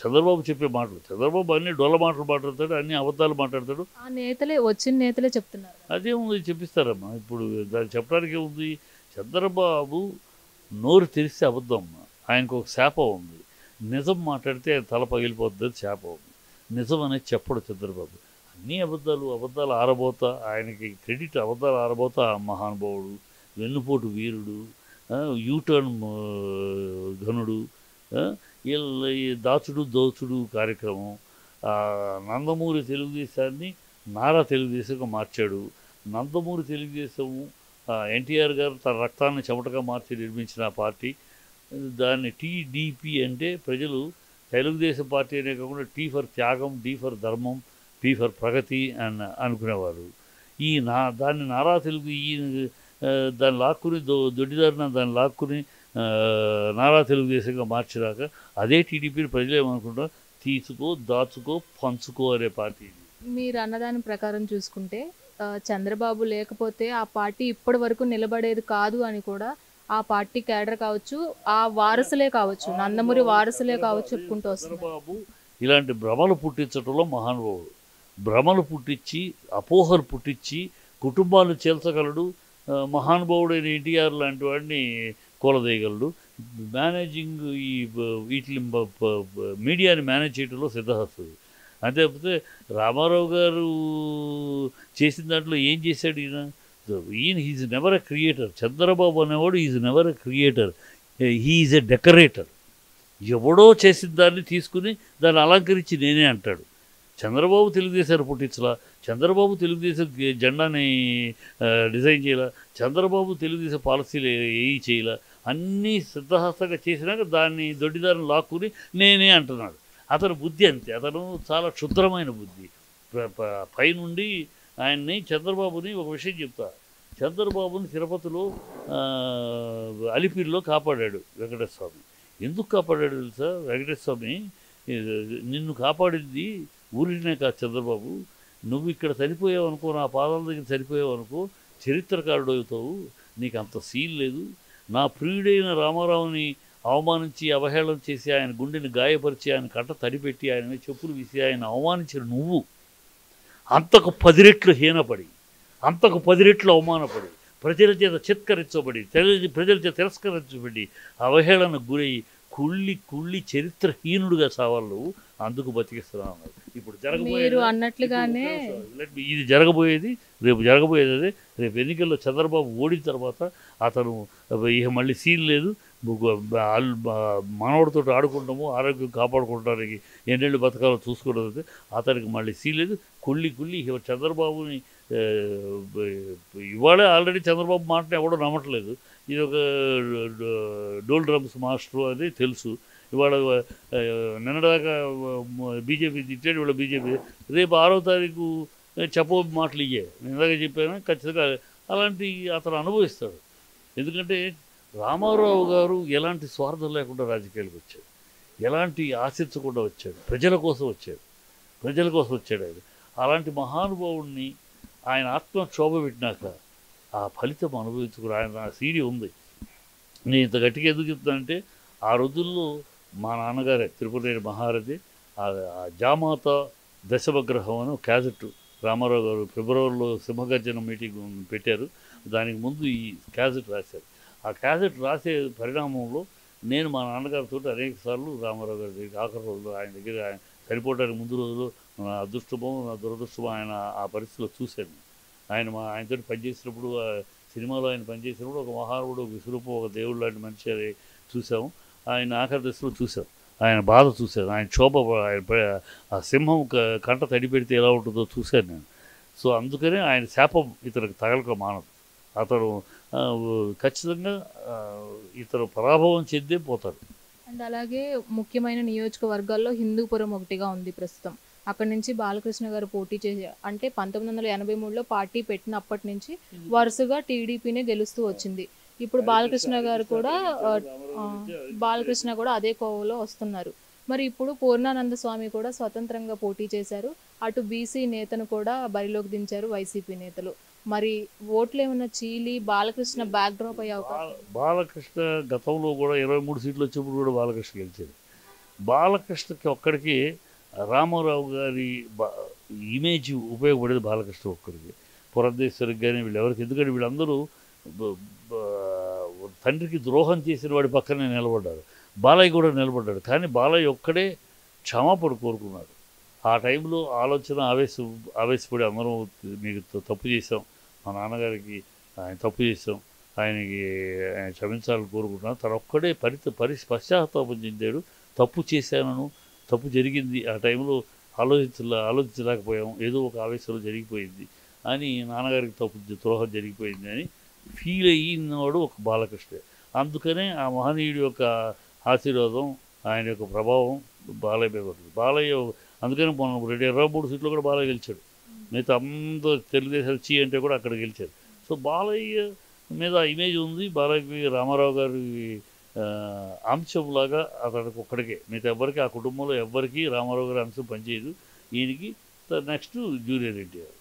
చంద్రబాబు చెప్పే మాటలు, చంద్రబాబు అన్ని డొల్ల మాటలు మాట్లాడతాడు, అన్ని అబద్ధాలు మాట్లాడతాడు. ఆ నేతలే వచ్చిన నేతలే చెప్తున్నారు. అదేముంది చెప్పిస్తారమ్మా. ఇప్పుడు దాన్ని చెప్పడానికి ఏముంది? చంద్రబాబు నోరు తెరిస్తే అబద్ధం. ఆయనకు ఒక శాపం ఉంది, నిజం మాట్లాడితే ఆయన తల పగిలిపోతుంది, శాపం ఉంది. నిజం అనేది చెప్పడు చంద్రబాబు. అన్నీ అబద్ధాలు ఆరబోతా. ఆయనకి క్రెడిట్ అబద్ధాలు ఆరబోతా మహానుభావుడు, వెన్నుపోటు వీరుడు, యూటర్న్ ఘనుడు, ఈ దోచుడు కార్యక్రమం. నందమూరి తెలుగుదేశాన్ని నారా తెలుగుదేశంగా మార్చాడు. నందమూరి తెలుగుదేశము ఎన్టీఆర్ గారు తన రక్తాన్ని చెమటగా మార్చి నిర్మించిన పార్టీ. దాన్ని టీడీపీ అంటే ప్రజలు తెలుగుదేశం పార్టీ అనే కాకుండా టీ ఫర్ త్యాగం, డి ఫర్ ధర్మం, పీ ఫర్ ప్రగతి అని అనుకునేవారు. దాన్ని నారా తెలుగు దాన్ని లాక్కుని దొడ్డిదారిన దాన్ని లాక్కుని నారా తెలుగుదేశంగా మార్చినాక అదే టీడీపీని ప్రజలు ఏమనుకుంటారు, తీసుకో, దాచుకో, పంచుకో అనే పార్టీ. మీరు అన్నదాని ప్రకారం చూసుకుంటే చంద్రబాబు లేకపోతే ఆ పార్టీ ఇప్పటి వరకు నిలబడేది కాదు అని కూడా ఆ పార్టీ క్యాడర్ కావచ్చు, ఆ వారసులే కావచ్చు, నందమూరి వారసులే కావచ్చు చెప్పుకుంటూ వస్తున్నారు. చంద్రబాబు ఇలాంటి భ్రమలు పుట్టించడంలో మహానుభావుడు. భ్రమలు పుట్టించి, అపోహలు పుట్టించి కుటుంబాలు చేల్చగలడు. మహానుభావుడైన ఎన్టీఆర్ లాంటి వాడిని కూలదేయగలడు. మేనేజింగ్ వీటిని మీడియాని మేనేజ్ చేయడంలో సిద్ధహస్తుడు. అంతేకాకపోతే రామారావు గారు చేసిన దాంట్లో ఏం చేశాడు ఈయన he's never a creator. Chandrababu అనేవాడు is never a creator, he's a decorator. ఎవడో చేసిన దాన్ని తీసుకుని దాన్ని అలంకరించి నేనే అంటాడు. చంద్రబాబు తెలుగుదేశాన్ని పుట్టించలా, చంద్రబాబు తెలుగుదేశం జెండాని డిజైన్ చేయాల, చంద్రబాబు తెలుగుదేశం పాలసీలు ఏవి చేయాల, అన్నీ సిద్ధహస్తంగా చేసినాక దాన్ని దొడ్డిదారిని లాక్కుని నేనే అంటున్నాడు. అతని బుద్ధి అంతే, అతను చాలా క్షుద్రమైన బుద్ధి. పైనుండి ఆయన్ని చంద్రబాబుని ఒక విషయం చెప్తా, చంద్రబాబుని తిరుపతిలో అలిపిరిలో కాపాడాడు వెంకటేశ్వర స్వామి. ఎందుకు కాపాడాడు తెలుసా? వెంకటేశ్వర స్వామి నిన్ను కాపాడింది ఊరినే కాదు చంద్రబాబు, నువ్వు ఇక్కడ చనిపోయావు అనుకో, నా పాదాల దగ్గర చనిపోయావు అనుకో, చరిత్రకారుడు అవుతావు, నీకు అంత సీన్ లేదు. నా ప్రియుడైన రామారావుని అవమానించి అవహేళన చేసి ఆయన గుండెని గాయపరిచి ఆయన కంట తడిపెట్టి ఆయన మీద చెప్పులు విసి ఆయన అవమానించిన నువ్వు అంతకు 10 రెట్లు హీనపడి, అంతకు 10 రెట్లు అవమానపడి, ప్రజల చేత చిత్కరించబడి, ప్రజల చేత తిరస్కరించబడి, అవహేళనకు గురై కుళ్ళి చరిత్రహీనుడుగా సావాలి నువ్వు, అందుకు బతికిస్తున్నావు అన్నారు. ఇప్పుడు మీరు అన్నట్లుగానే ఇది జరగబోయేది, రేపు జరగబోయేది అదే. రేపు ఎన్నికల్లో చంద్రబాబు ఓడిన తర్వాత అతను ఇక మళ్ళీ సీన్ లేదు, మనవడితో ఆడుకుంటాము, ఆరోగ్యం కాపాడుకుంటానికి ఎన్నెళ్ళు బతకాలో చూసుకోవడం, అతనికి మళ్ళీ సీన్ లేదు. కుళ్ళి చంద్రబాబుని ఇవాళే ఆల్రెడీ చంద్రబాబు మాటని ఎవడో నమ్మట్లేదు. ఇది ఒక డోల్ డ్రమ్స్ మాస్టరు అని తెలుసు. ఇవాళ నిన్నదాకా బీజేపీ తిట్టాడు, ఇవాళ బీజేపీ రేపు 6వ తారీఖు చెప్పబోయే మాటలు ఇయ్యే. నేను ఇందాక చెప్పాను, ఖచ్చితంగా అలాంటి అతను అనుభవిస్తాడు. ఎందుకంటే రామారావు గారు ఎలాంటి స్వార్థం లేకుండా రాజకీయాలకు వచ్చాడు, ఎలాంటి ఆశించకుండా వచ్చాడు, ప్రజల కోసం వచ్చాడు ఆయన. అలాంటి మహానుభావుడిని ఆయన ఆత్మక్షోభ పెట్టినాక ఆ ఫలితం అనుభవించుకుని ఆయన నా సీడీ ఉంది. నేను ఇంత గట్టిగా ఎందుకు చెప్తానంటే, ఆ రోజుల్లో మా నాన్నగారే తిరుపతి మహారథి ఆ జామాత దశమగ్రహం అని క్యాసెట్ రామారావు గారు ఫిబ్రవరిలో సింహగర్జన మీటింగ్ పెట్టారు. దానికి ముందు ఈ క్యాసెట్ రాశారు. ఆ క్యాసెట్ రాసే పరిణామంలో నేను మా నాన్నగారితో అనేక సార్లు రామారావు గారి దగ్గర ఆఖరి రోజులు ఆయన దగ్గర ఆయన చనిపోవడానికి ముందు రోజులు నా అదృష్టమో నా దురదృష్టమో ఆయన ఆ పరిస్థితిలో చూశాను. ఆయనతో పనిచేసినప్పుడు సినిమాలో ఆయన పనిచేసినప్పుడు ఒక మహానుభుడు, ఒక విశ్వరూపం, ఒక దేవుడు లాంటి మనిషి అది చూసాము. ఆయన ఆఖరి దశలో చూసాం, ఆయన బాధ చూశాను, ఆయన క్షోభ, ఆ సింహం కంట తడి పెడితే ఎలా ఉంటుందో చూశాను నేను. సో అందుకనే ఆయన శాపం ఇతనికి తగలక మానదు. అతను ఖచ్చితంగా ఇతను పరాభవం చెందే పోతాడు. అండ్ అలాగే ముఖ్యమైన నియోజకవర్గాల్లో హిందూపురం ఒకటిగా ఉంది ప్రస్తుతం. అక్కడి నుంచి బాలకృష్ణ గారు పోటీ చేసి, అంటే 1983లో పార్టీ పెట్టినప్పటి నుంచి వరుసగా టీడీపీనే గెలుస్తూ వచ్చింది. ఇప్పుడు బాలకృష్ణ కూడా అదే కోవలో వస్తున్నారు. మరి ఇప్పుడు పూర్ణానంద స్వామి కూడా స్వతంత్రంగా పోటీ చేశారు. అటు బీసీ నేతను కూడా బరిలోకి దించారు వైసీపీ నేతలు. మరి ఓట్లు ఏమన్నా చీలి బాలకృష్ణ బ్యాక్ డ్రాప్ అయ్యే అవకాశం? బాలకృష్ణ గతంలో కూడా 23 సీట్లు వచ్చినప్పుడు కూడా బాలకృష్ణ గెలిచాడు. బాలకృష్ణకి ఒక్కడికి రామారావు గారి ఇమేజ్ ఉపయోగపడేది బాలకృష్ణ ఒక్కడికి, పురంధేశ్వరికి కానీ వీళ్ళెవరికి. ఎందుకంటే వీళ్ళందరూ తండ్రికి ద్రోహం చేసిన వాడి పక్కనే నిలబడ్డారు. బాలయ్య కూడా నిలబడ్డాడు, కానీ బాలయ్య ఒక్కడే క్షమాపణ కోరుకున్నాడు. ఆ టైంలో ఆవేశపడి అందరం మీకు తప్పు చేసాం, మా నాన్నగారికి ఆయన తప్పు చేసాం, ఆయన క్షమించాలని కోరుకుంటున్నాను. తను ఒక్కడే పశ్చాత్తాపం చెందాడు. తప్పు చేశానను, తప్పు జరిగింది, ఆ టైంలో ఆలోచించలేకపోయాం, ఏదో ఒక ఆవేశంలో జరిగిపోయింది అని, నాన్నగారికి ద్రోహం జరిగిపోయింది అని ఫీల్ అయినవాడు ఒక బాలకృష్ణ. అందుకనే ఆ మహనీయుడి యొక్క ఆశీర్వాదం, ఆయన యొక్క ప్రభావం బాలయ్య మీద ఉంటుంది. బాలయ్య అందుకని మనం 23 సీట్లు కూడా బాలయ్య గెలిచాడు. మిగతా అందరూ తెలుగుదేశం అంటే కూడా అక్కడ గెలిచారు. సో బాలయ్య మీద ఇమేజ్ ఉంది. బాలయ్యకి రామారావు గారి అంశంలాగా అతనికి ఒక్కడికే, మిగతా ఎవ్వరికి ఆ కుటుంబంలో ఎవ్వరికి రామారావు గారి అంశం పనిచేయదు. ఈయనకి నెక్స్ట్ జూనియర్ ఎన్టీఆర్,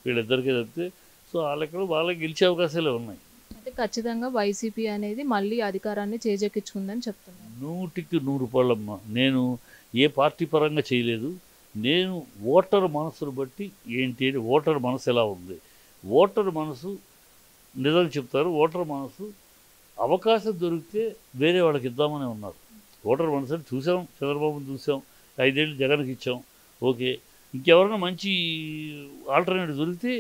వీళ్ళిద్దరికీ తప్పితే. సో ఆ లెక్కలో బాలయ్య గెలిచే అవకాశాలే ఉన్నాయి. అయితే ఖచ్చితంగా వైసీపీ అనేది మళ్ళీ అధికారాన్ని చేజెక్కించుకుందని చెప్తున్నాను. 100కి 100 నేను ఏ పార్టీ పరంగా చేయలేదు. నేను ఓటర్ మనసును బట్టి ఏంటి అని, ఓటర్ మనసు ఎలా ఉంది, ఓటర్ మనసు నిజం చెప్తారు. ఓటర్ మనసు అవకాశం దొరికితే వేరే వాళ్ళకి ఇద్దామని ఉన్నారు. ఓటర్ మనసు అని చూసాం, చంద్రబాబుని చూసాం, 5 ఏళ్ళు జగన్కి ఇచ్చాం, ఓకే. ఇంకెవరైనా మంచి ఆల్టర్నేటివ్ దొరికితే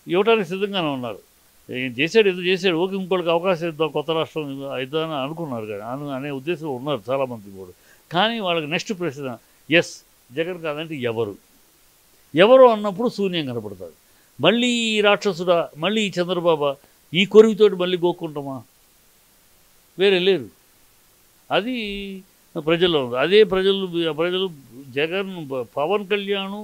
ఇవ్వడానికి సిద్ధంగానే ఉన్నారు. ఏం చేశాడు, ఏదో చేశాడు, ఓకే, ఇంకోటికి అవకాశం ఇద్దాం, కొత్త రాష్ట్రం ఇద్దామని అనుకున్నారు, కానీ అనే ఉద్దేశంలో ఉన్నారు చాలామంది కూడా. కానీ వాళ్ళకి నెక్స్ట్ ప్రశ్న, ఎస్ జగన్ కాదంటే ఎవరు అన్నప్పుడు శూన్యం కనపడతాడు. మళ్ళీ ఈ రాక్షసుడా, మళ్ళీ ఈ చంద్రబాబా, ఈ కొరివితోటి మళ్ళీ గోక్కుంటామా? వేరే లేరు. అది ప్రజల్లో ఉంది. అదే ప్రజలు జగన్, పవన్ కళ్యాణ్,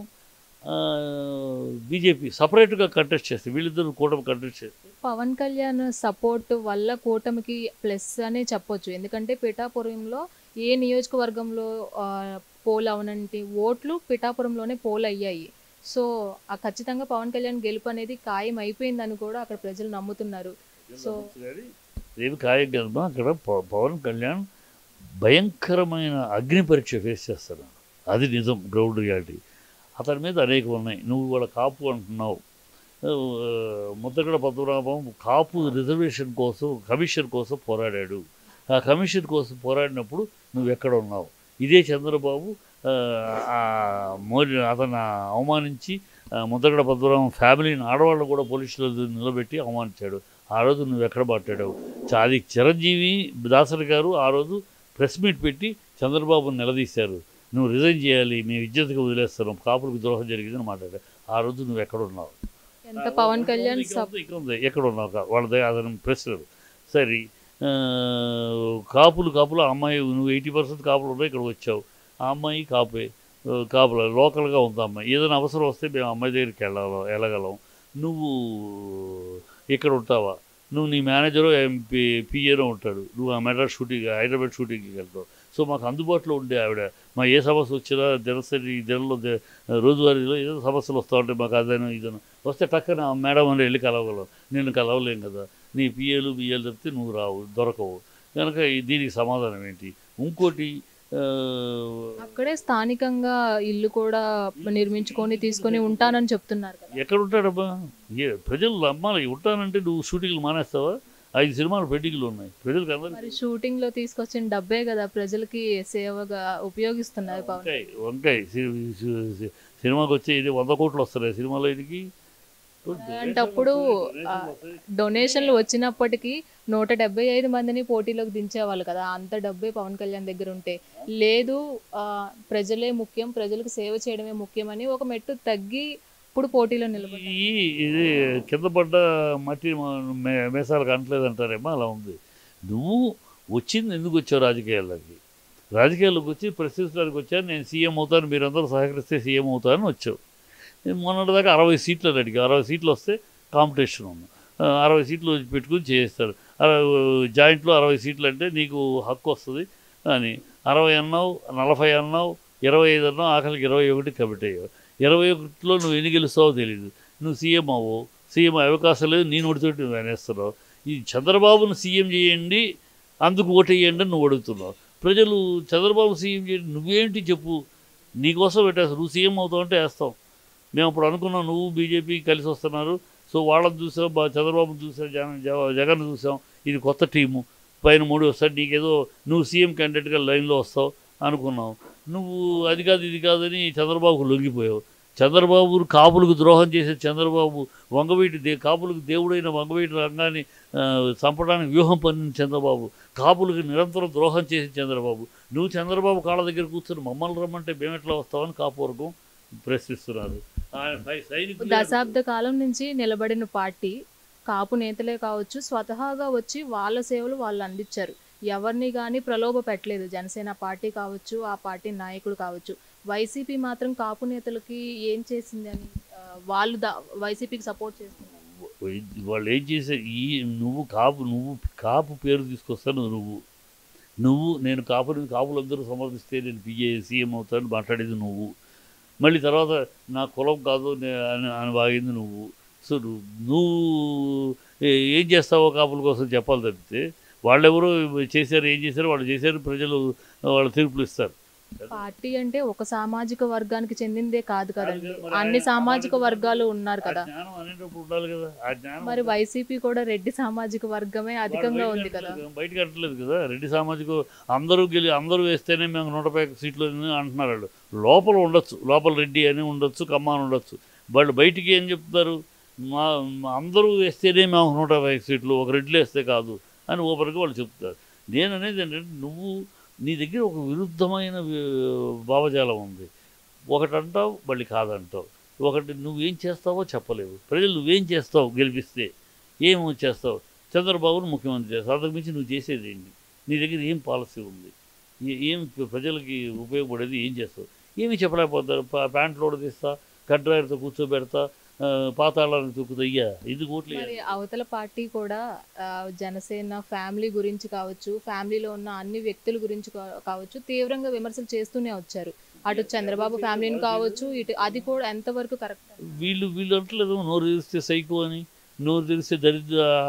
బీజేపీ సపరేట్గా కంటెస్ట్ చేస్తే, వీళ్ళిద్దరు కూటమి కంటెస్ట్ చేస్తే పవన్ కళ్యాణ్ సపోర్ట్ వల్ల కూటమికి ప్లస్ అనే చెప్పొచ్చు. ఎందుకంటే పిఠాపురంలో ఏ నియోజకవర్గంలో పోల్ అవనంటి ఓట్లు పిఠాపురంలోనే పోల్ అయ్యాయి. సో ఖచ్చితంగా పవన్ కళ్యాణ్ గెలుపు అనేది ఖాయం అయిపోయిందని కూడా అక్కడ ప్రజలు నమ్ముతున్నారు. సో ఏమి ఖాయం కదమ్మా. అక్కడ పవన్ కళ్యాణ్ భయంకరమైన అగ్ని పరీక్ష ఫేస్ చేస్తాడు. అది నిజం, గ్రౌండ్ రియాలిటీ. అతని మీద అనేకం ఉన్నాయి. నువ్వు వాళ్ళ కాపు అంటున్నావు. ముద్దగడ పద్మనాభం కాపు రిజర్వేషన్ కోసం, కమిషన్ కోసం పోరాడాడు. ఆ కమిషన్ కోసం పోరాడినప్పుడు నువ్వు ఎక్కడ ఉన్నావు? ఇదే చంద్రబాబు మోడీ అతను అవమానించి ముద్దగడ పద్మనాభం ఫ్యామిలీని, ఆడవాళ్ళని కూడా పోలీసులు నిలబెట్టి అవమానించాడు. ఆ రోజు నువ్వు ఎక్కడ మాట్లాడావు? అది చిరంజీవి దాసరి గారు ఆ రోజు ప్రెస్ మీట్ పెట్టి చంద్రబాబుని నిలదీశారు. నువ్వు రిజైన్ చేయాలి, మేము ఇజ్జత్తుగా వదిలేస్తాను, కాపులకు ద్రోహం జరిగిందని మాట్లాడారు. ఆ రోజు నువ్వు ఎక్కడ ఉన్నావు? ఎంత పవన్ కళ్యాణ్ ఎక్కడ ఉన్నావు? వాళ్ళ దగ్గర అతను ప్రశ్న. సరే, కాపులు ఆ అమ్మాయి, నువ్వు 80% కాపులు ఉన్నాయి, ఇక్కడ వచ్చావు. ఆ అమ్మాయి కాపుల లోకల్గా ఉంది అమ్మాయి. ఏదైనా అవసరం వస్తే మేము అమ్మాయి దగ్గరికి వెళ్ళగలం. నువ్వు ఇక్కడ ఉంటావా? నువ్వు నీ మేనేజరో పిఏనో ఉంటాడు, నువ్వు ఆ మెడ్రాస్ షూటింగ్, హైదరాబాద్ షూటింగ్కి వెళ్తావు. సో మాకు అందుబాటులో ఉండే ఆవిడ, మా ఏ సమస్య వచ్చినా దినంలో రోజువారీలో ఏదో సమస్యలు వస్తూ ఉంటాయి, మాకు అదైనా ఇదైనా వస్తే టక్కన మేడం అని వెళ్ళి కలవగలం. నేను కలవలేం కదా, నీ పిఏలు బిఏలు చెప్తే నువ్వు దొరకవు కనుక దీనికి సమాధానం ఏంటి? ఇంకోటి, అక్కడే స్థానికంగా ఇల్లు కూడా నిర్మించుకొని తీసుకొని ఉంటానని చెప్తున్నారు కదా. ఎక్కడ ఉంటాడబ్బా? ప్రజలు అమ్మాలి. ఉంటానంటే నువ్వు షూటింగ్లు మానేస్తావా? 5 సినిమాలు పెండింగ్లు ఉన్నాయి. ప్రజలకు అందరూ మరి షూటింగ్ లో తీసుకొచ్చిన డబ్బే కదా ప్రజలకి సేవగా ఉపయోగిస్తున్నారు. వంకాయ సినిమాకి వచ్చే ఇది 100 కోట్లు వస్తున్నాయి సినిమాలో. ఇదికి అంటప్పుడు డొనేషన్లు వచ్చినప్పటికీ 175 మందిని పోటీలోకి దించేవాళ్ళు కదా. అంత డబ్బే పవన్ కళ్యాణ్ దగ్గర ఉంటే, లేదు ప్రజలే ముఖ్యం, ప్రజలకు సేవ చేయడమే ముఖ్యమని ఒక మెట్టు తగ్గి ఇప్పుడు పోటీలో నిలబడి ఇది కింద పడ్డ మట్టి మేసాలకు అంటలేదు అంటారేమో, అలా ఉంది. నువ్వు వచ్చింది ఎందుకు వచ్చావు? రాజకీయాల్లోకి వచ్చి ప్రశ్నించడానికి వచ్చాను. నేను సీఎం అవుతాను, మీరందరూ సహకరిస్తే సీఎం అవుతానని వచ్చావు. మొన్నటిదాకా 60 సీట్లు అని అడిగా. 60 సీట్లు వస్తే కాంపిటీషన్ ఉంది. 60 సీట్లు పెట్టుకుని చేస్తారు. జాయింట్లో 60 సీట్లు అంటే నీకు హక్కు వస్తుంది అని 60 అన్నావు, 40 అన్నావు, 25 అన్నావు, ఆఖరికి 21 కమిట్ అయ్యావు. 21లో నువ్వు ఎన్ని గెలుస్తావో తెలియదు. నువ్వు సీఎం అవ్వవు, సీఎం అవకాశం లేదు, నీ నోటితోటి నువ్వు అనేస్తున్నావు. ఈ చంద్రబాబును సీఎం చేయండి, అందుకు ఓటు వేయండి అని నువ్వు అడుగుతున్నావు. ప్రజలు చంద్రబాబు సీఎం చేయండి, నువ్వేంటి చెప్పు? నీకోసం పెట్టేస్తావు. నువ్వు సీఎం అవుతావు అంటే వేస్తావు. మేము అప్పుడు అనుకున్నాం నువ్వు బీజేపీ కలిసి వస్తున్నారు, సో వాళ్ళని చూసాం, చంద్రబాబును చూసాం, జగన్ చూసాం, ఇది కొత్త టీము, పైన 3 వస్తాడు, నీకేదో నువ్వు సీఎం క్యాండిడేట్గా లైన్లో వస్తావు అనుకున్నావు. నువ్వు అది కాదు ఇది కాదని చంద్రబాబుకు లొంగిపోయావు. చంద్రబాబు కాపులకు ద్రోహం చేసే చంద్రబాబు, కాపులకు దేవుడైన వంగవీటి రంగాన్ని చంపడానికి వ్యూహం పన్నిన చంద్రబాబు, కాపులకు నిరంతరం ద్రోహం చేసే చంద్రబాబు. నువ్వు చంద్రబాబు కాళ్ళ దగ్గర కూర్చొని మమ్మల్ని రమ్మంటే మేము ఎట్లా వస్తామని కాపు వర్గం ప్రశ్నిస్తున్నారు. దశాబ్ద కాలం నుంచి నిలబడిన పార్టీ, కాపు నేతలే కావచ్చు, స్వతహాగా వచ్చి వాళ్ళ సేవలు వాళ్ళు అందించారు. ఎవరిని కానీ ప్రలోభ పెట్టలేదు. జనసేన పార్టీ కావచ్చు, ఆ పార్టీ నాయకుడు కావచ్చు. వైసీపీ మాత్రం కాపు నేతలకి ఏం చేసింది అని వాళ్ళు వైసీపీకి సపోర్ట్ చేస్తున్నారు. వాళ్ళు ఏం చేశారు? నువ్వు కాపు పేరు తీసుకొస్తాను. నువ్వు నేను కాపులందరూ సమర్థిస్తే నేను సీఎం అవుతాను మాట్లాడేది నువ్వు. మళ్ళీ తర్వాత నా కులం కాదు అని వాగింది నువ్వు. సో నువ్వు ఏం చేస్తావో కాపుల కోసం చెప్పాలి తప్పితే వాళ్ళెవరో చేశారు, ఏం చేశారు వాళ్ళు చేశారు, ప్రజలు వాళ్ళ తీర్పులు ఇస్తారు. పార్టీ అంటే ఒక సామాజిక వర్గానికి చెందిందే కాదు కదండి, అన్ని సామాజిక వర్గాలు ఉన్నారు కదా. మరి వైసీపీ కూడా రెడ్డి సామాజిక వర్గమే అధికంగా ఉంది కదా, బయటకు అంటలేదు కదా. రెడ్డి సామాజిక అందరూ వేస్తేనే మేము 150 సీట్లు అంటున్నారు. వాళ్ళు లోపల ఉండొచ్చు, లోపల రెడ్డి అని ఉండొచ్చు, కమ్మ అని ఉండొచ్చు. వాళ్ళు బయటికి ఏం చెప్తున్నారు? అందరూ వేస్తేనే మేము 150 సీట్లు, ఒక రెడ్డిలు వేస్తే కాదు అని ఓపెన్గా వాళ్ళు చెప్తారు. నేను అనేది ఏంటంటే, నీ దగ్గర ఒక విరుద్ధమైన భావజాలం ఉంది. ఒకటి అంటావు, మళ్ళీ కాదంటావు. ఒకటి నువ్వేం చేస్తావో చెప్పలేవు. ప్రజలు నువ్వేం చేస్తావు గెలిపిస్తే, ఏమో చేస్తావు. చంద్రబాబును ముఖ్యమంత్రి చేస్తావు, అంతకు మించి నువ్వు చేసేది ఏంటి? నీ దగ్గర ఏం పాలసీ ఉంది? ఏం ప్రజలకి ఉపయోగపడేది ఏం చేస్తావు? ఏమీ చెప్పలేకపోతారు. ప్యాంట్లో తీస్తా, కడ్రాయర్తో కూర్చోబెడతా, పాతాళానికి తొక్కుతయ్యా, ఇది ఓట్లు. అవతల పార్టీ కూడా జనసేన ఫ్యామిలీ గురించి కావచ్చు, ఫ్యామిలీలో ఉన్న అన్ని వ్యక్తుల గురించి కావచ్చు తీవ్రంగా విమర్శలు చేస్తూనే వచ్చారు. అటు చంద్రబాబు ఫ్యామిలీని కావచ్చు, ఇటు అది కూడా ఎంతవరకు కరెక్ట్? వీళ్ళు అంటలేదు నోరు తీస్తే సైకో అని. నోరు తెలిస్తే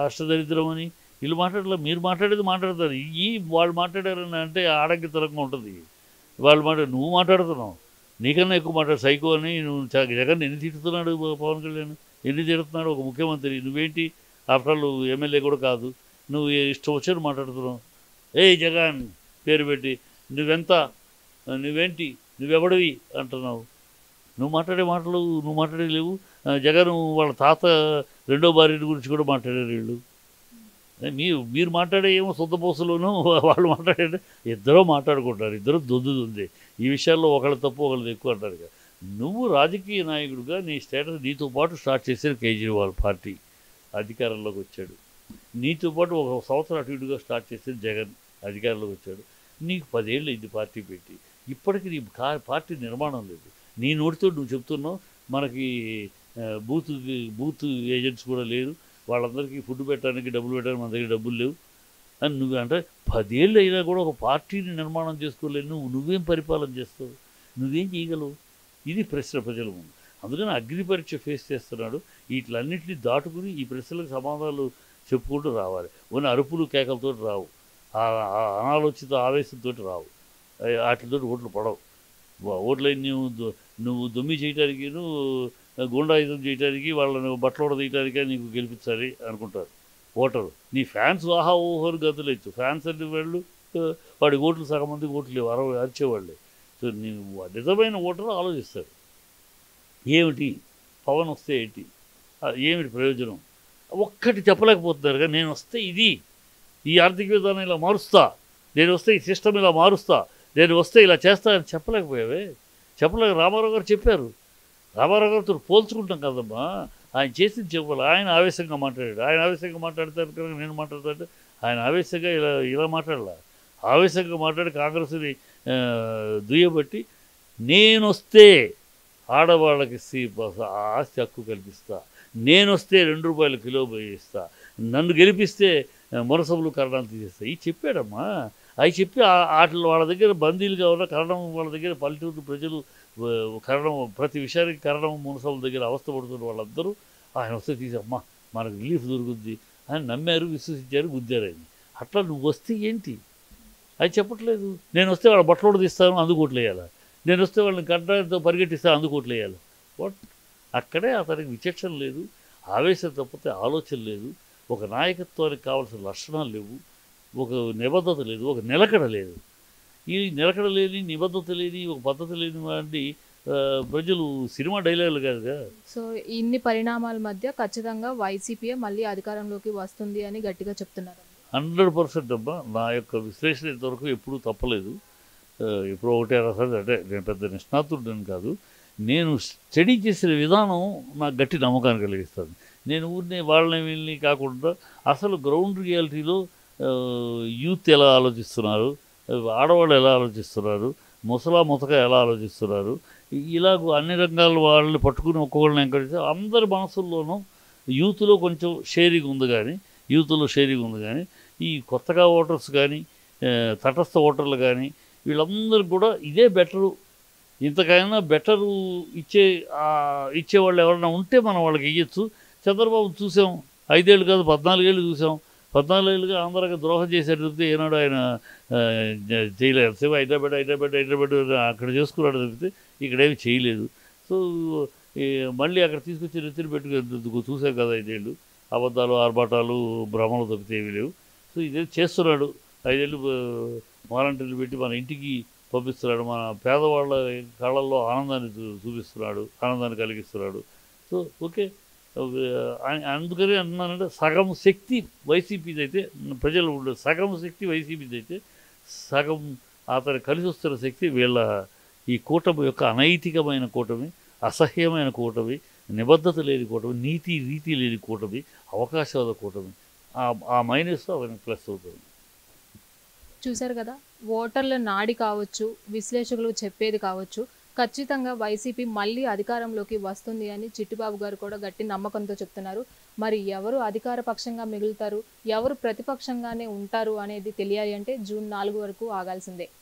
అష్టదరిద్రం అని వీళ్ళు మాట్లాడలే, మీరు మాట్లాడేది మాట్లాడతారు. వాళ్ళు మాట్లాడారని అంటే ఆడంగితరంగా ఉంటుంది. వాళ్ళు నువ్వు మాట్లాడుతున్నావు, నీకన్నా ఎక్కువ సైకో అని నువ్వు జగన్ ఎన్ని తిడుతున్నాడు పవన్ కళ్యాణ్, ఎన్ని తిడుతున్నాడు ఒక ముఖ్యమంత్రి. నువ్వేంటి ఆఫ్టర్ ఆల్ ఎమ్మెల్యే కూడా కాదు, నువ్వు ఇష్టం వచ్చాడు మాట్లాడుతున్నావు. జగన్ పేరు పెట్టి నువ్వెంత, నువ్వేంటి, నువ్వెవడివి అంటున్నావు. నువ్వు మాట్లాడే మాటలు నువ్వు మాట్లాడలేవు. జగన్ వాళ్ళ తాత రెండో భార్య గురించి కూడా మాట్లాడారు వీళ్ళు. మీరు మాట్లాడే ఏమో సొంతపోసలోనూ వాళ్ళు మాట్లాడే ఇద్దరూ మాట్లాడుకుంటారు, ఇద్దరు దొందే. ఈ విషయాల్లో ఒకళ్ళు తప్పు ఒకళ్ళు ఎక్కువ అంటారు కదా. నువ్వు రాజకీయ నాయకుడిగా నీ స్టేటస్ నీతో పాటు స్టార్ట్ చేశారు కేజ్రీవాల్ పార్టీ, అధికారంలోకి వచ్చాడు. నీతో పాటు ఒక సంవత్సరం అటు ఇటుగా స్టార్ట్ చేశారు జగన్, అధికారంలోకి వచ్చాడు. నీకు 10 ఏళ్ళు అయింది పార్టీ పెట్టి, ఇప్పటికీ నీ పార్టీ నిర్మాణం లేదు. నీ నోటితో నువ్వు చెప్తున్నావు మనకి బూత్ ఏజెంట్స్ కూడా లేరు, వాళ్ళందరికీ ఫుడ్ పెట్టడానికి డబ్బులు పెట్టడానికి మన దగ్గర డబ్బులు లేవు అని నువ్వు అంటే 10 ఏళ్ళు అయినా కూడా ఒక పార్టీని నిర్మాణం చేసుకోలేవు. నువ్వేం పరిపాలన చేస్తావు, నువ్వేం చేయగలవు? ఇది ప్రశ్న ప్రజల ముందు. అందుకని అగ్ని పరీక్ష ఫేస్ చేస్తున్నాడు. వీటిలన్నింటినీ దాటుకుని ఈ ప్రశ్నలకు సమాధానాలు చెప్పుకుంటూ రావాలి. ఉన్న అరుపులు కేకలతో రావు, అనాలోచిత ఆవేశంతో రావు, వాటితో ఓట్లు పడవు. ఓట్లైన నువ్వు దొమ్మి చేయడానికి, గుండాయుధం చేయడానికి, వాళ్ళని బట్టలు తీయటానికే నీకు గెలిపించాలి అనుకుంటారు ఓటరు. నీ ఫ్యాన్స్ ఆహా ఓహోరు గతులేచ్చు. ఫ్యాన్స్ అంటే వాళ్ళు వాడి ఓట్లు సగం మందికి ఓట్లు లేవు, 60 అరిచేవాళ్ళే. సో నీవు నిజమైన ఓటరు ఆలోచిస్తారు, ఏమిటి పవన్ వస్తే ఏంటి, ఏమిటి ప్రయోజనం, ఒక్కటి చెప్పలేకపోతున్నారు. కానీ నేను వస్తే ఈ ఆర్థిక విధానం ఇలా మారుస్తా, నేను వస్తే ఈ సిస్టమ్ ఇలా మారుస్తా, నేను వస్తే ఇలా చేస్తా అని చెప్పలేకపోయావే. రామారావు గారు చెప్పారు. రామారావు గారితో పోల్చుకుంటాం కదమ్మా, ఆయన చేసింది చెప్పాలి. ఆయన ఆవేశంగా మాట్లాడాడు, ఆయన ఆవేశంగా మాట్లాడతారు కనుక నేను మాట్లాడుతుంటే ఆయన ఆవేశంగా ఇలా మాట్లాడాల. ఆవేశంగా మాట్లాడి కాంగ్రెస్ని దుయ్యబట్టి నేను వస్తే ఆడవాళ్ళకి ఆస్తి హక్కు కల్పిస్తా, నేను వస్తే ₹2 కిలో ఇస్తా, నన్ను గెలిపిస్తే మురసములు కరణాలు తీసేస్తా. ఇవి చెప్పాడమ్మా. అవి చెప్పి వాటిలో వాళ్ళ దగ్గర బందీలుగా ఉన్న కరణం, వాళ్ళ దగ్గర పల్లెటూరు ప్రజలు కరణం, ప్రతి విషయానికి కరణం మునసముల దగ్గర అవస్థపడుతున్న వాళ్ళందరూ ఆయన వస్తే తీసమ్మా మనకు రిలీఫ్ దొరుకుద్ది అని నమ్మారు, విశ్వసించారు, గుద్దారు ఆయన. అట్లా నువ్వు వస్తే ఏంటి అది చెప్పట్లేదు. నేను వస్తే వాళ్ళ బట్టలు తీస్తాను, అందుకోట్లు వేయాలి. నేను వస్తే వాళ్ళని గడ్డతో పరిగెట్టిస్తాను, అందుకోట్లు వేయాలి. వాట్ అక్కడే అతనికి విచక్షణ లేదు, ఆవేశం తప్పితే ఆలోచన లేదు, ఒక నాయకత్వానికి కావాల్సిన లక్షణాలు లేవు, ఒక నిబద్ధత లేదు, ఒక నిలకడ లేదు. ఈ నిలకడ లేని, నిబద్ధత లేని, ఒక పద్ధతి లేని వాటి ప్రజలు సినిమా డైలాగులు కాదుగా. సో ఇన్ని పరిణామాల మధ్య ఖచ్చితంగా వైసీపీయే మళ్ళీ అధికారంలోకి వస్తుంది అని గట్టిగా చెప్తున్నారు. 100% అబ్బా. నా యొక్క విశ్లేషణ ఇంతవరకు ఎప్పుడూ తప్పలేదు. ఎప్పుడో ఒకటే రాసారి, అంటే నేను పెద్ద నిష్ణాతుడని కాదు, నేను స్టడీ చేసిన విధానం నాకు గట్టి నమ్మకాన్ని కలిగిస్తుంది. నేను ఊరిని వాళ్ళని వీళ్ళని కాకుండా అసలు గ్రౌండ్ రియాలిటీలో యూత్ ఎలా ఆలోచిస్తున్నారు, ఆడవాళ్ళు ఎలా ఆలోచిస్తున్నారు, ముతక ఎలా ఆలోచిస్తున్నారు, ఇలాగ అన్ని రంగాల వాళ్ళని పట్టుకుని ఒక్కొక్కళ్ళని ఎంకరేజ్ అందరి మనసుల్లోనూ యూత్లో కొంచెం షేరింగ్ ఉంది. కానీ ఈ కొత్తగా ఓటర్స్ కానీ తటస్థ ఓటర్లు కానీ వీళ్ళందరూ కూడా ఇదే బెటరు, ఇంతకైనా బెటరు ఇచ్చేవాళ్ళు ఎవరైనా ఉంటే మనం వాళ్ళకి ఇవ్వచ్చు. చంద్రబాబు చూసాం, 5 ఏళ్ళు కాదు 14 ఏళ్ళు చూసాం. 14 ఏళ్ళుగా ఆంధ్రాకి ద్రోహం చేశాడు తప్పితే ఏనాడు ఆయన చేయలేదు. సేవ హైదరాబాద్ అక్కడ చేసుకున్నాడు తప్పితే ఇక్కడేమి చేయలేదు. సో మళ్ళీ అక్కడ తీసుకొచ్చి నెత్తిని పెట్టుకు చూసాం కదా 5 ఏళ్ళు. అబద్ధాలు, ఆర్భాటాలు, భ్రమలు తప్పితే ఏమీ లేవు. సో ఇదే చేస్తున్నాడు. 5 ఏళ్ళు వాలంటీర్లు పెట్టి మన ఇంటికి పంపిస్తున్నాడు, మన పేదవాళ్ళ కళ్ళల్లో ఆనందాన్ని చూపిస్తున్నాడు, ఆనందాన్ని కలిగిస్తున్నాడు. సో ఓకే, అందుకని అంటున్నానంటే సగం శక్తి వైసీపీది అయితే, ప్రజలు సగం శక్తి వైసీపీది అయితే, సగం అతను కలిసి వస్తున్న శక్తి వీళ్ళ ఈ కూటమి యొక్క అనైతికమైన కూటమి, అసహ్యమైన కూటమి, నిబద్ధత లేని కూటమి, నీతి రీతి లేని కూటమి, అవకాశవాద కూటమి. ఆ మైనస్ అవన్నీ ప్లస్ అవుతుంది. చూశారు కదా, ఓటర్ల నాడి కావచ్చు, విశ్లేషకులు చెప్పేది కావచ్చు, ఖచ్చితంగా వైసీపీ మళ్ళీ అధికారంలోకి వస్తుంది అని చిట్టిబాబు గారు కూడా గట్టి నమ్మకంతో చెప్తున్నారు. మరి ఎవరు అధికార పక్షంగా మిగులుతారు, ఎవరు ప్రతిపక్షంగానే ఉంటారు అనేది తెలియాలి అంటే జూన్ 4 వరకు ఆగాల్సిందే.